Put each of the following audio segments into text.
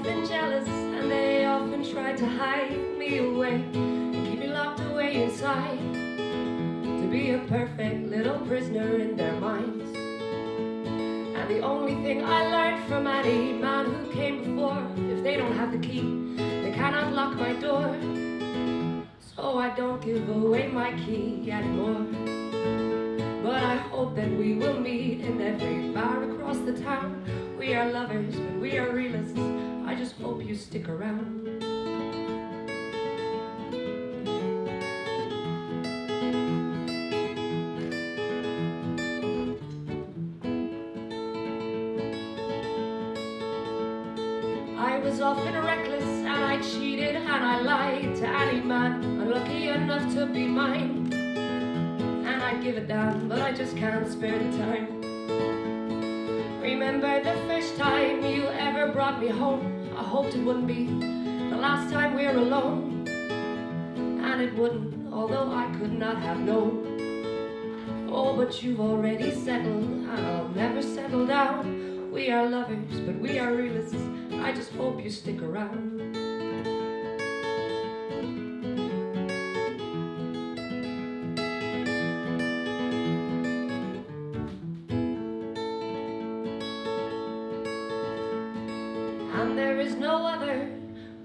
been jealous, and they often tried to hide me away, keep me locked away inside, to be a perfect little prisoner in their minds. And the only thing I learned from any man who came before, if they don't have the key, they cannot lock my door. So I don't give away my key anymore. But I hope that we will meet in every bar across the town. We are lovers, but we are realists. I just hope you stick around. I was often reckless, and I cheated and I lied to any man unlucky enough to be mine. And I'd give it down, but I just can't spare the time. Remember the first time you ever brought me home? I hoped it wouldn't be the last time we're alone. And it wouldn't, although I could not have known. Oh, but you've already settled, and I'll never settle down. We are lovers, but we are realists. I just hope you stick around. And there is no other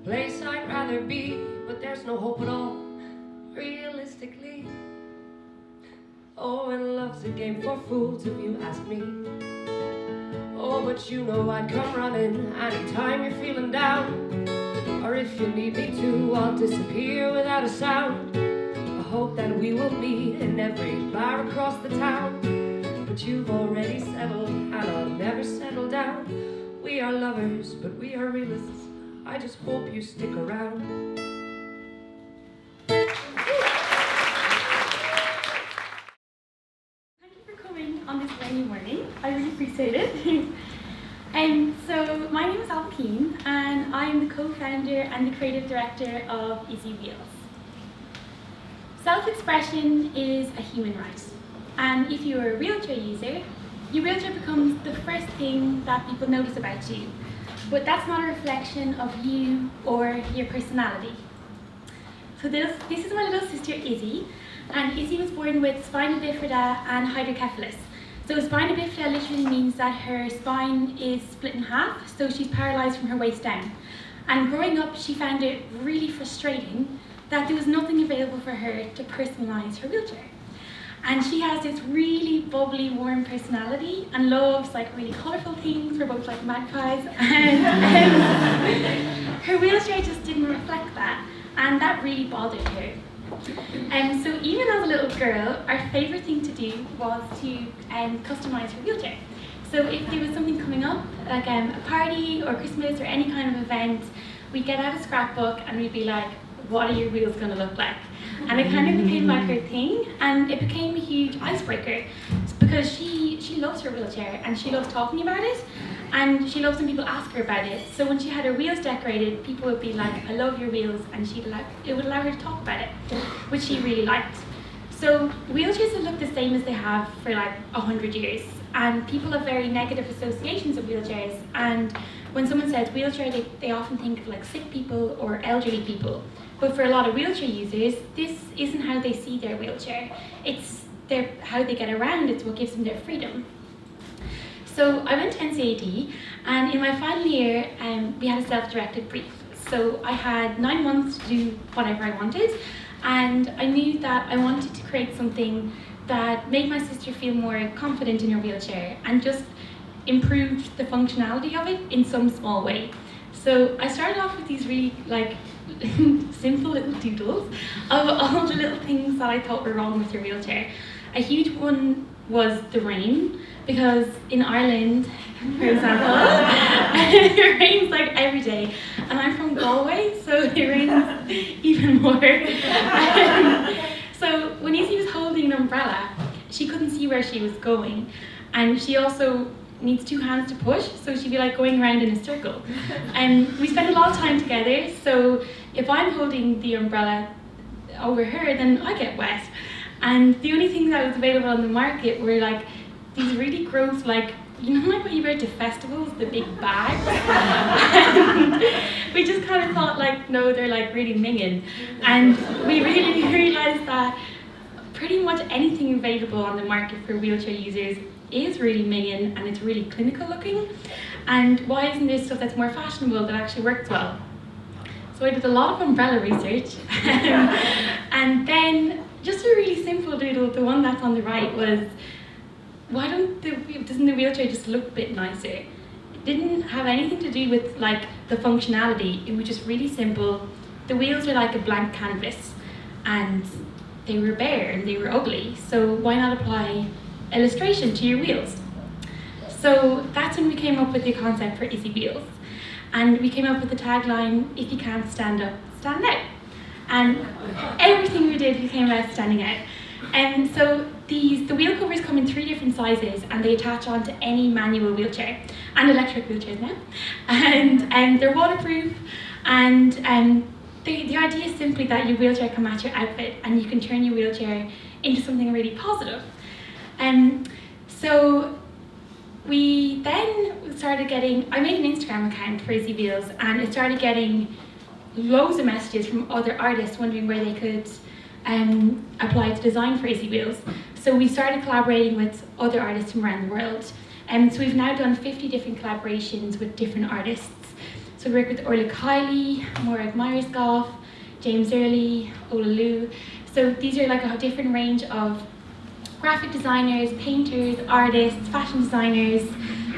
place I'd rather be, but there's no hope at all, realistically. Oh, and love's a game for fools if you ask me. Oh, but you know I'd come running anytime you're feeling down. Or if you need me to, I'll disappear without a sound. I hope that we will meet in every bar across the town. But you've already settled, and I'll never settle down. We are lovers, but we are realists. I just hope you stick around. Thank you for coming on this rainy morning. I really appreciate it. So my name is Ailbhe Keane, and I'm the co-founder and the creative director of Izzy Wheels. Self-expression is a human right, and if you're a wheelchair user, your wheelchair becomes the first thing that people notice about you, but that's not a reflection of you or your personality. So this is my little sister Izzy, and Izzy was born with spina bifida and hydrocephalus. So spina bifida literally means that her spine is split in half, so she's paralysed from her waist down. And growing up, she found it really frustrating that there was nothing available for her to personalise her wheelchair. And she has this really bubbly, warm personality and loves like really colourful things. We're both like magpies. And her wheelchair just didn't reflect that, and that really bothered her. So even as a little girl, our favourite thing to do was to customise her wheelchair. So if there was something coming up, like a party or Christmas or any kind of event, we'd get out a scrapbook and we'd be like, what are your wheels going to look like? And it kind of became like her thing, and it became a huge icebreaker because she loves her wheelchair and she loves talking about it, and she loves when people ask her about it. So when she had her wheels decorated, people would be like, I love your wheels, and it would allow her to talk about it, which she really liked. So wheelchairs have looked the same as they have for like 100 years, and people have very negative associations of wheelchairs, and when someone says wheelchair, they often think of like sick people or elderly people. But for a lot of wheelchair users, this isn't how they see their wheelchair. It's how they get around, it's what gives them their freedom. So I went to NCAD, and in my final year, we had a self-directed brief. So I had 9 months to do whatever I wanted, and I knew that I wanted to create something that made my sister feel more confident in her wheelchair and just improved the functionality of it in some small way. So I started off with these really like simple little doodles of all the little things that I thought were wrong with your wheelchair. A huge one was the rain, because in Ireland, for example, it rains like every day, and I'm from Galway, so it rains even more. So when Izzy was holding an umbrella, she couldn't see where she was going, and she also needs 2 hands to push, so she'd be like going around in a circle. And we spent a lot of time together, so if I'm holding the umbrella over her, then I get wet. And the only thing that was available on the market were like these really gross like you know, like when you go to festivals, the big bags? We just kind of thought like, no, they're like really minging. And we really realized that pretty much anything available on the market for wheelchair users is really minging and it's really clinical looking. And why isn't there stuff that's more fashionable that actually works well? So I did a lot of umbrella research. And then just a really simple doodle, the one that's on the right, was doesn't the wheelchair just look a bit nicer? It didn't have anything to do with like the functionality. It was just really simple. The wheels are like a blank canvas and they were bare and they were ugly. So why not apply illustration to your wheels? So that's when we came up with the concept for Izzy Wheels. And we came up with the tagline, if you can't stand up, stand out. And everything we did became about standing out. And so the wheel covers come in 3 different sizes and they attach onto any manual wheelchair and electric wheelchairs now. And they're waterproof, and the idea is simply that your wheelchair can match your outfit and you can turn your wheelchair into something really positive. So we then started getting, I made an Instagram account for Izzy Wheels, and it started getting loads of messages from other artists wondering where they could apply to design for Izzy Wheels. So we started collaborating with other artists from around the world. So we've now done 50 different collaborations with different artists. So we work with Orla Kiley, Morag Myerscough, James Early, Ola Lou. So these are like a different range of graphic designers, painters, artists, fashion designers,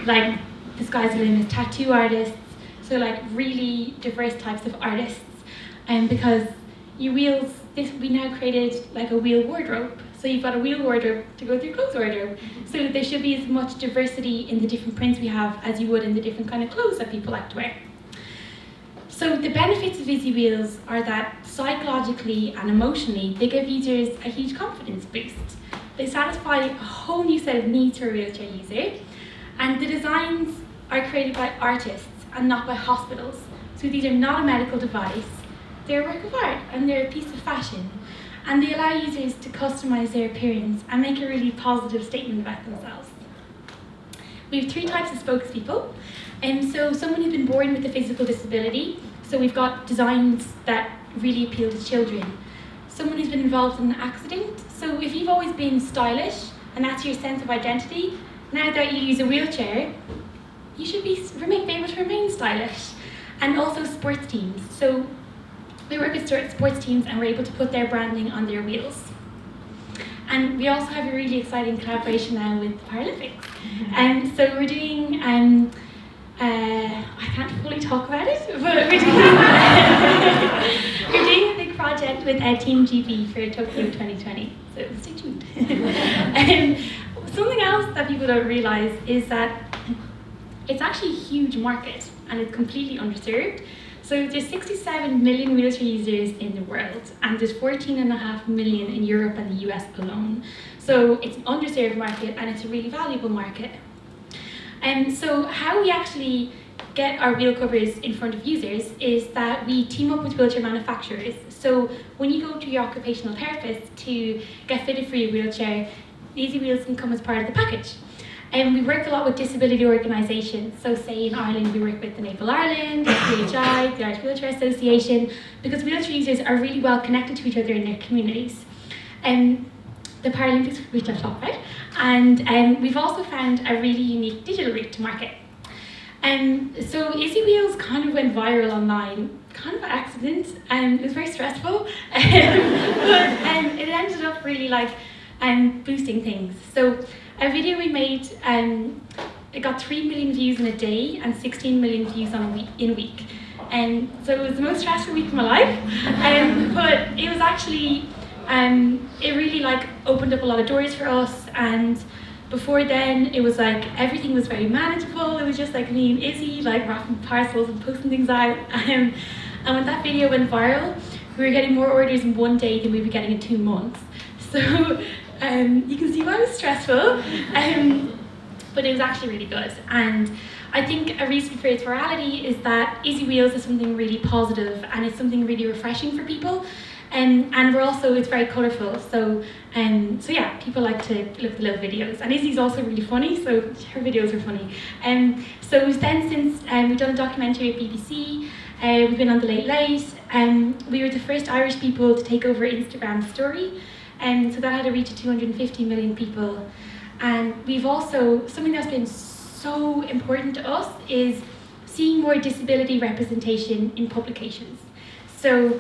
like this guy's name is tattoo artists. So like really diverse types of artists. Because your wheels, we now created like a wheel wardrobe. So you've got a wheel wardrobe to go with your clothes wardrobe. So there should be as much diversity in the different prints we have as you would in the different kind of clothes that people like to wear. So the benefits of Izzy Wheels are that psychologically and emotionally, they give users a huge confidence boost. They satisfy a whole new set of needs for a wheelchair user. And the designs are created by artists and not by hospitals. So these are not a medical device. They're a work of art and they're a piece of fashion. And they allow users to customize their appearance and make a really positive statement about themselves. We have 3 types of spokespeople. So someone who's been born with a physical disability. So we've got designs that really appeal to children. Someone who's been involved in an accident. So if you've always been stylish and that's your sense of identity, now that you use a wheelchair, you should be able to remain stylish. And also sports teams. So we work with sports teams and we're able to put their branding on their wheels. And we also have a really exciting collaboration now with the Paralympics. So we're doing, I can't fully talk about it, but we're doing a big project with Team GB for Tokyo 2020. So stay tuned. Something else that people don't realise is that it's actually a huge market and it's completely underserved. So there's 67 million wheelchair users in the world, and there's 14.5 million in Europe and the US alone. So it's an underserved market and it's a really valuable market. So how we actually get our wheel covers in front of users is that we team up with wheelchair manufacturers. So when you go to your occupational therapist to get fitted for your wheelchair, Izzy Wheels can come as part of the package. And we work a lot with disability organisations. So say in Ireland, we work with the Enable Ireland, the PHI, the Irish Wheelchair Association, because wheelchair users are really well connected to each other in their communities. The Paralympics, which I've talked about, and we've also found a really unique digital route to market. So Izzy Wheels kind of went viral online, kind of by accident, and it was very stressful, but it ended up really like boosting things. So a video we made, it got 3 million views in a day and 16 million views in a week. So it was the most stressful week of my life, but it was actually, it really like opened up a lot of doors for us. And before then, it was like everything was very manageable. It was just like me and Izzy like wrapping parcels and posting things out. And when that video went viral, we were getting more orders in 1 day than we were getting in 2 months. So you can see why it was stressful, but it was actually really good. And I think a reason for its virality is that Izzy Wheels is something really positive and it's something really refreshing for people. And it's very colourful. So yeah, people like to look at the little videos. And Izzy's also really funny, so her videos are funny. So since we've done a documentary at BBC, we've been on The Late Late, we were the first Irish people to take over Instagram Story, and so that had a reach of 250 million people. And we've also, something that's been so important to us is seeing more disability representation in publications. So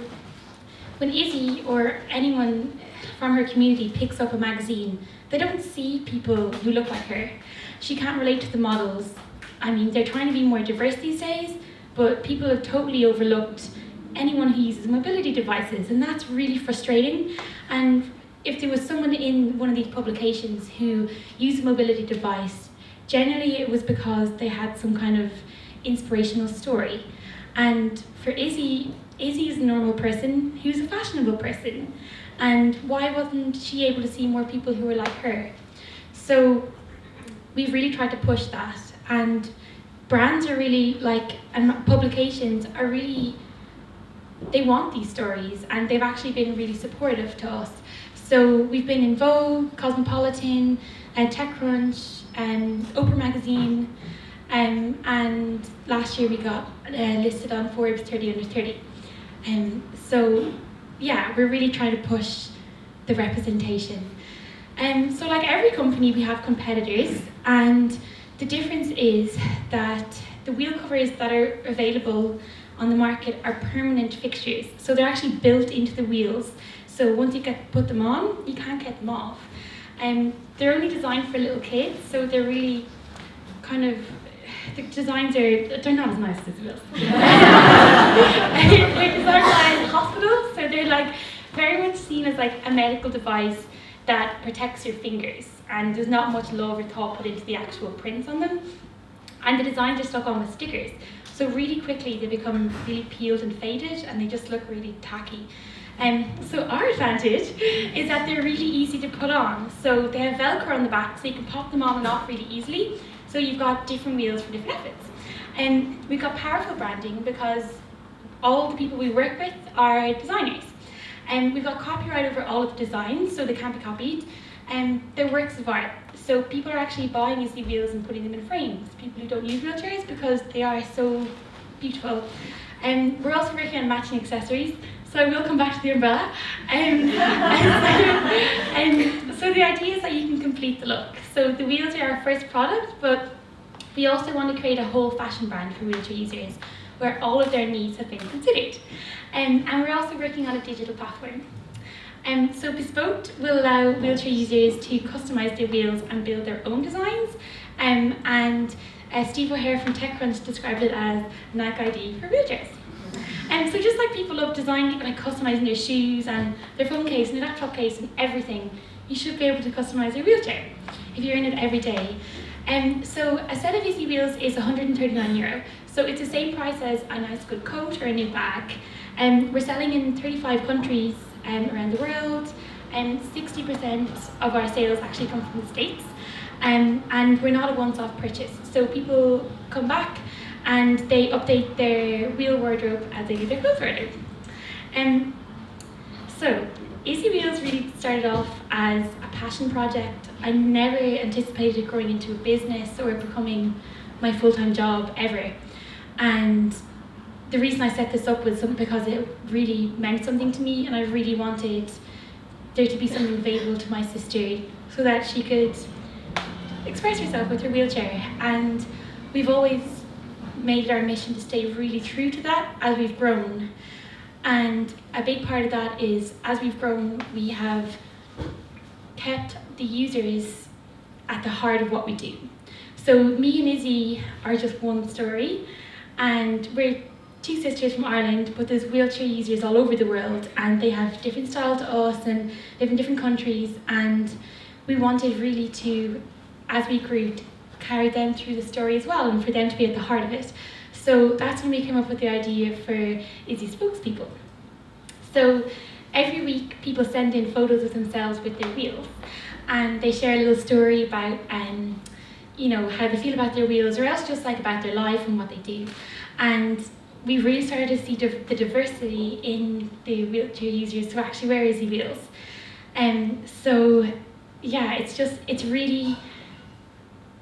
when Izzy or anyone from her community picks up a magazine, they don't see people who look like her. She can't relate to the models. I mean, they're trying to be more diverse these days, but people have totally overlooked anyone who uses mobility devices, and that's really frustrating. And if there was someone in one of these publications who used a mobility device, generally it was because they had some kind of inspirational story. And for Izzy is a normal person who's a fashionable person. And why wasn't she able to see more people who were like her? So we've really tried to push that. And brands are really and publications are really, they want these stories, and they've actually been really supportive to us. So we've been in Vogue, Cosmopolitan, TechCrunch, Oprah Magazine, and last year we got listed on Forbes 30 Under 30. So yeah, we're really trying to push the representation. So like every company, we have competitors, and the difference is that the wheel covers that are available on the market are permanent fixtures. So they're actually built into the wheels. So once you put them on, you can't get them off. They're only designed for little kids, so they're really kind of, the designs they're not as nice as wheels. They're designed by hospitals, so they're like very much seen as like a medical device that protects your fingers, and there's not much love or thought put into the actual prints on them. And the designs are stuck on with stickers, so really quickly they become really peeled and faded, and they just look really tacky. So our advantage is that they're really easy to put on. So they have Velcro on the back, so you can pop them on and off really easily. So you've got different wheels for different outfits. And we've got powerful branding because all the people we work with are designers. And we've got copyright over all of the designs, so they can't be copied. And they're works of art. So people are actually buying Izzy Wheels and putting them in frames. People who don't use wheelchairs, because they are so beautiful. And we're also working on matching accessories. So I will come back to the umbrella. So the idea is that you can complete the look. So the wheels are our first product, but we also want to create a whole fashion brand for wheelchair users where all of their needs have been considered. And we're also working on a digital platform. So Bespoke will allow wheelchair users to customise their wheels and build their own designs. Steve O'Hare from TechCrunch described it as Nike ID for wheelchairs. So just like people love designing, like customizing their shoes and their phone case and their laptop case and everything, you should be able to customize your wheelchair if you're in it every day. So a set of Izzy Wheels is €139. So it's the same price as a nice good coat or a new bag. We're selling in 35 countries around the world, and 60% of our sales actually come from the States. And we're not a once-off purchase. So people come back and they update their wheel wardrobe as they do their clothes wardrobe. So Izzy Wheels really started off as a passion project. I never anticipated it growing into a business or becoming my full-time job ever. And the reason I set this up was because it really meant something to me, and I really wanted there to be something available to my sister so that she could express herself with her wheelchair. And we've always made it our mission to stay really true to that as we've grown. And a big part of that is, as we've grown, we have kept the users at the heart of what we do. So me and Izzy are just one story, and we're two sisters from Ireland, but there's wheelchair users all over the world, and they have different style to us and live in different countries, and we wanted really to, as we grew, carry them through the story as well, and for them to be at the heart of it. So that's when we came up with the idea for Izzy Spokespeople. So every week people send in photos of themselves with their wheels, and they share a little story about how they feel about their wheels, or else just like about their life and what they do. And we really started to see the diversity in the wheelchair users who actually wear Izzy Wheels. So yeah, it's really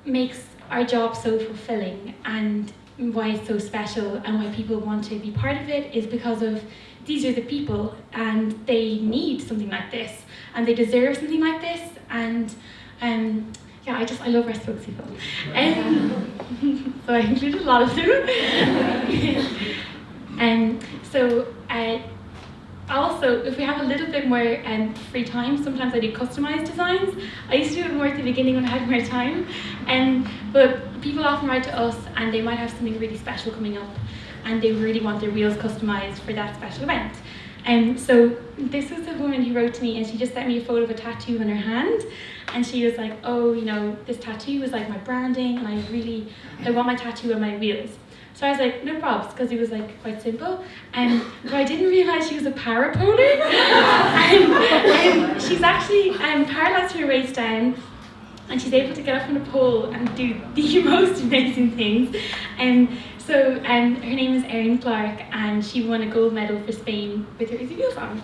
makes our job so fulfilling, and why it's so special and why people want to be part of it is because of these are the people and they need something like this and they deserve something like this, and yeah, I love our spokespeople. So I included a lot of them. Also, if we have a little bit more free time, sometimes I do customized designs. I used to do it more at the beginning when I had more time. But people often write to us and they might have something really special coming up and they really want their wheels customized for that special event. So this was a woman who wrote to me and she just sent me a photo of a tattoo on her hand. And she was like, oh, you know, this tattoo is like my branding and I want my tattoo on my wheels. So I was like, no probs, because it was like quite simple. But I didn't realise she was a parapolar. She's actually paralysed her waist down, and she's able to get up on a pole and do the most amazing things. So her name is Erin Clark, and she won a gold medal for Spain with her Izzy Wheels on.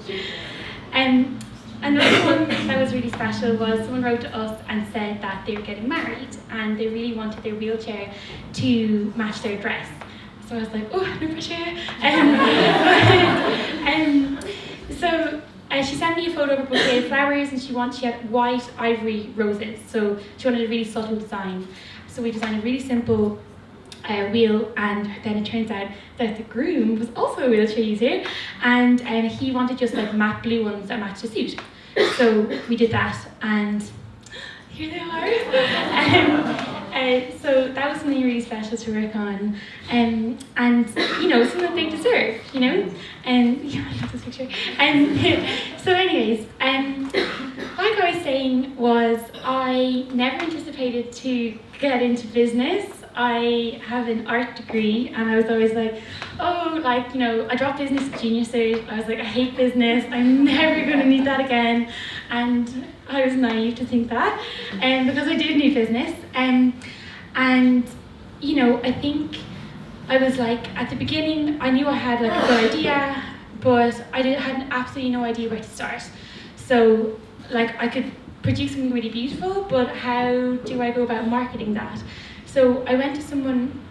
Another one that was really special was someone wrote to us and said that they were getting married and they really wanted their wheelchair to match their dress. So I was like, oh, no pressure. So she sent me a photo of a bouquet of flowers and she had white ivory roses. So she wanted a really subtle design. So we designed a really simple wheel, and then it turns out that the groom was also a wheelchair user, and he wanted just like matte blue ones that matched the suit. So we did that, and here they are. So that was something really special to work on, and you know, something that they deserve, you know. And yeah, I love this picture. So anyways, like I was saying, was I never anticipated to get into business. I have an art degree and I was always like, oh, like, you know, I dropped business at junior cert. I was like, I hate business. I'm never going to need that again. And I was naive to think that, because I did need business. And, you know, I think I was like, at the beginning, I knew I had like a good idea, but I had absolutely no idea where to start. So like I could produce something really beautiful, but how do I go about marketing that? So I went to someone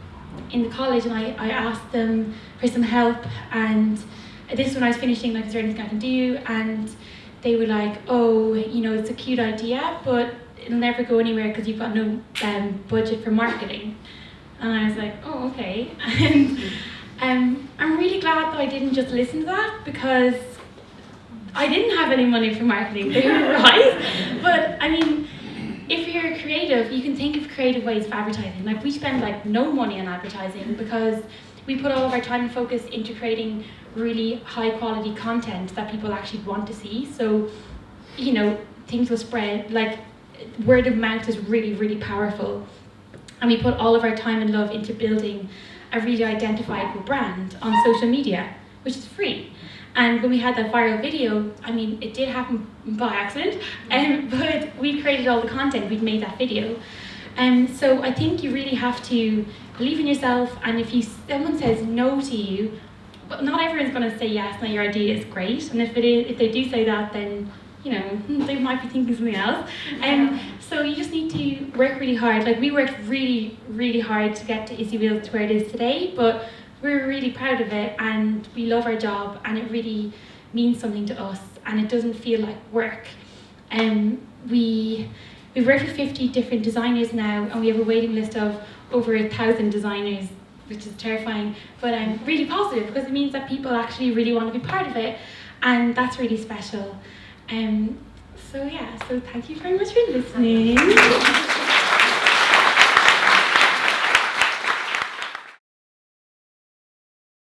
in the college and I asked them for some help, and this is when I was finishing, like, is there anything I can do? And they were like, oh, you know, it's a cute idea, but it'll never go anywhere because you've got no budget for marketing. And I was like, oh, okay. And I'm really glad that I didn't just listen to that, because I didn't have any money for marketing. They were right. But I mean, if you're creative, you can think of creative ways of advertising. Like, we spend like no money on advertising because we put all of our time and focus into creating really high quality content that people actually want to see. So, you know, things will spread, like word of mouth is really, really powerful. And we put all of our time and love into building a really identifiable brand on social media, which is free. And when we had that viral video, I mean, it did happen by accident, but we created all the content, we'd made that video. So I think you really have to believe in yourself, and if someone says no to you, but not everyone's going to say yes, no, your idea is great, and if they do say that, then, you know, they might be thinking something else. So you just need to work really hard. Like, we worked really, really hard to get to Izzy Wheels to where it is today, but we're really proud of it and we love our job and it really means something to us and it doesn't feel like work. We've worked with 50 different designers now and we have a waiting list of over 1,000 designers, which is terrifying, but I'm really positive because it means that people actually really want to be part of it, and that's really special. So thank you very much for listening.